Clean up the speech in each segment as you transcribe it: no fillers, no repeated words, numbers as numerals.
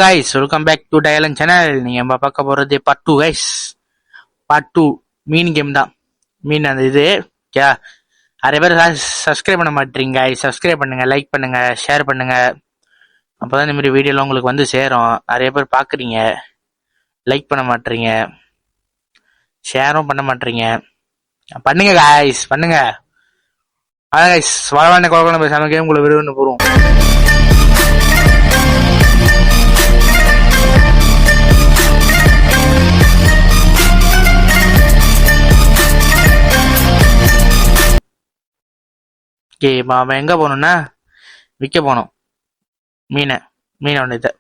guys, welcome back to Dialan channel. நீங்க பார்க்க போறது பார்ட் 2 guys. பார்ட் 2 மீன் கேம் தான். மீன் அந்த இது நிறைய பேர் சப்ஸ்கிரைப் பண்ண மாட்டீங்க guys. சப்ஸ்கிரைப் பண்ணுங்க, லைக் பண்ணுங்க, ஷேர் பண்ணுங்க. அப்பதான் இந்த மாதிரி வீடியோலாம் உங்களுக்கு வந்து சேரும். நிறைய பேர் பாக்குறீங்க, லைக் பண்ண மாட்டீங்க, ஷேரும் பண்ண மாட்டீங்க. பண்ணுங்க guys, பண்ணுங்க. அதான் guys, வரவான குழந்தை பேசாம கேம் உங்களை விரும்புன்னு போறோம். இப்போ அவன் எங்க போகணும்னா விற்க போனோம். மீனை ஒன்று இதை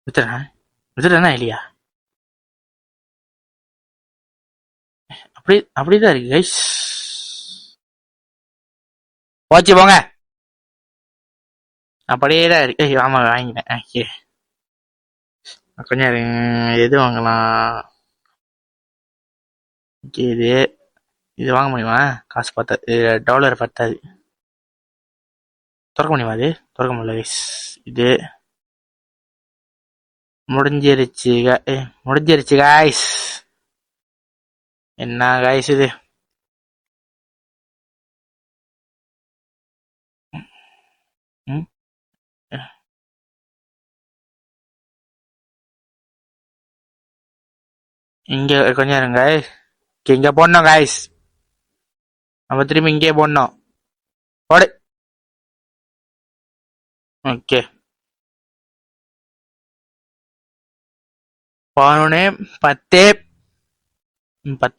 வித்துறேன்னா இல்லையா? அப்படிதான் இருக்கு கைஸ். போச்சு போங்க, அப்படியே தான் இருக்கு. ஆமா வாங்கிட்டேன். கொஞ்சம் எது வாங்கலாம்? இது வாங்க முடியுமா? காசு பார்த்தா டாலர் பத்தாது. திறக்க முடியுமா? அது திறக்க முடியல கைஸ். இது முடிஞ்சிருச்சு காய்ஸ். என்ன காய்ஸ் இது? இங்க கொஞ்சம் இருங்க. இங்க போடணும் காய்ஸ். நம்ம திரும்பி இங்கே போடணும். போடு. ஓகே, 11 10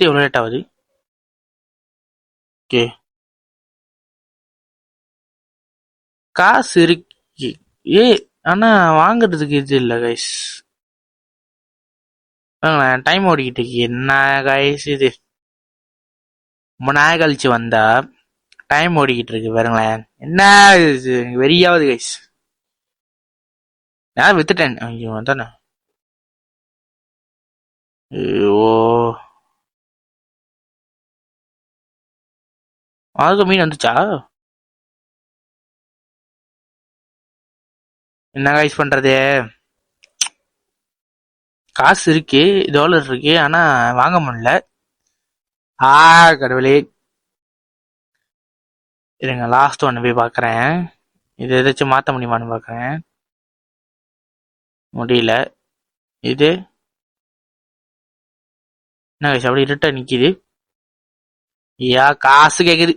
எவ்வளோ லேட் ஆகுது? ஓகே, காசு இருக்கு. ஆனா வாங்குறதுக்கு இது இல்லை கைஸ். டைம் ஓடிக்கிட்டு இருக்கு. என்ன கைஸ் இது? ரொம்ப நாள் கழிச்சு வந்தா டைம் ஓடிக்கிட்டு இருக்கு பாருங்களேன். என்ன வெறியாவது கைஸ். நான் வித்துட்டேன். ஐயோ தானே. ஐயோ, அதுக்கு மீன் வந்துச்சா? என்ன கைஸ் பண்றது? காசு இருக்கு, டாலர் இருக்கு, ஆனா வாங்க முடியல. கடவுளே, இருங்க லாஸ்ட் ஒன்று போய் பார்க்குறேன். இது ஏதாச்சும் மாற்ற முடியுமான்னு பார்க்குறேன். முடியல. இது என்ன கைஸ் அப்படி இருட்டா நிற்கிது? காசு கேட்குது.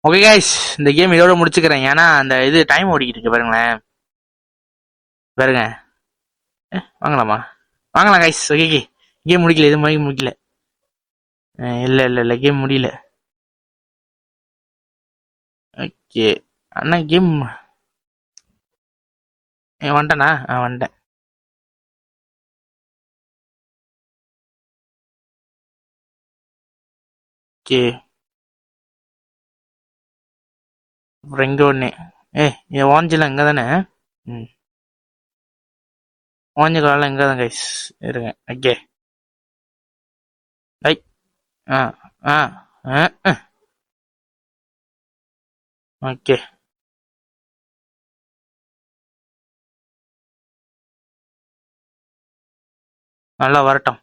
ஓகே கைஸ், இந்த கேம் இதோட முடிச்சுக்கிறேன். ஏன்னா அந்த இது டைம் ஓடிக்கிட்டு இருக்கு பாருங்களேன். பாருங்க, வாங்கலாமா? வாங்கலாம் கைஸ். ஓகே, கேம் முடிக்கல. இது மாதிரி முடிக்கல. இல்லை கேம் முடியல. ஓகே அண்ணா, கேம் வந்துட்டேண்ணா. வந்துட்டேன். ஓகே, அப்புறம் இங்கே ஒன்று. என் ஓஞ்சிலாம் இங்கே தானே. ஓஞ்ச காலம் இங்கே தான் கைஸ். இருங்க. ஓகே, ஐ ஓகே, நல்லா வரட்டும்.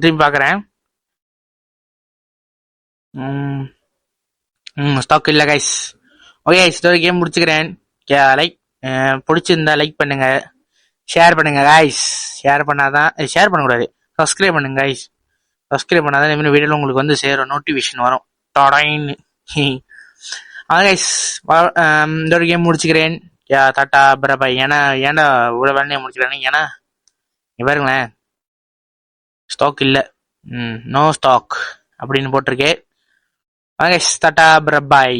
திரும்பி பார்க்குறேன். ஸ்டாக் இல்லை கைஸ். ஓகே கைஸ், இதோட கேம் முடிச்சுக்கிறேன். லைக் பிடிச்சிருந்தா லைக் பண்ணுங்க, ஷேர் பண்ணுங்க கைஸ். ஷேர் பண்ணக்கூடாது, சப்ஸ்கிரைப் பண்ணுங்க கைஸ். சப்ஸ்கிரைப் பண்ணாதான் இந்த வீடியோவில் உங்களுக்கு வந்து சேரும், நோட்டிஃபிகேஷன் வரும் டாடாயின்னு. அதான் கைஸ், இதோட கேம் முடிச்சுக்கிறேன். Tata bye. ஏன்டா இவ்வளோ வேலையை முடிச்சுக்கிறேன்னு, ஏன்னா பாருங்களேன், ஸ்டாக் இல்லை, நோ ஸ்டாக் அப்படின்னு போட்டிருக்கேன். Tata by.